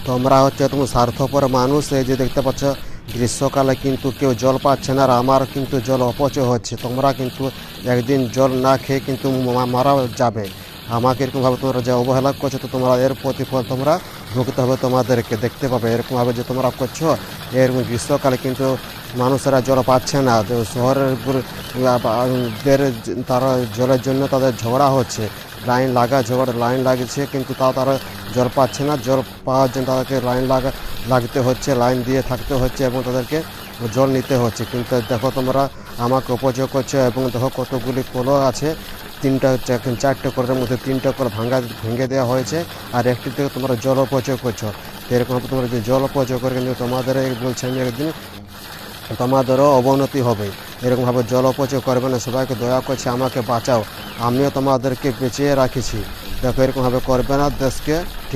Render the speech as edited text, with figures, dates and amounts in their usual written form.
তোমরা হচ্ছে তুমি স্বার্থপর মানুষ। এই যে দেখতে পাচ্ছ গ্রীষ্মকালে কিন্তু কেউ জল পাচ্ছে না, আর আমার কিন্তু জল অপচয় হচ্ছে। তোমরা কিন্তু একদিন জল না খেয়ে কিন্তু মারা যাবে। আমাকে এরকমভাবে তোমরা যে অবহেলা করছো, তো তোমরা এর প্রতিফল তোমরা ভুগতে হবে, তোমাদেরকে দেখতে পাবে। এরকমভাবে যে তোমরা করছো, এরকম গ্রীষ্মকালে কিন্তু মানুষেরা জল পাচ্ছে না। তো শহরের তারা জলের জন্য তাদের ঝগড়া হচ্ছে, লাইন লাগছে, কিন্তু তাও তারা জল পাচ্ছে না। জল পাওয়ার জন্য তাদেরকে লাগতে হচ্ছে, লাইন দিয়ে থাকতে হচ্ছে এবং তাদেরকে জল নিতে হচ্ছে। কিন্তু দেখো তোমরা আমাকে অপচয় করছো, এবং দেখো কতগুলি কল আছে, চারটে কলের মধ্যে 3টে কল ভেঙে দেওয়া হয়েছে, আর একটি থেকে তোমরা জল অপচয় করছো। এরকম তোমরা যে জল অপচয় করে, কিন্তু তোমাদের বলছি আমি একদিন তোমাদেরও অবনতি হবে। এরকমভাবে জল অপচয় করবে না। সবাইকে দয়া করছে, আমাকে বাঁচাও, আমিও তোমাদেরকে বেঁচিয়ে রাখিছি। দেখো এরকমভাবে করবে না, দেশকে ঠিক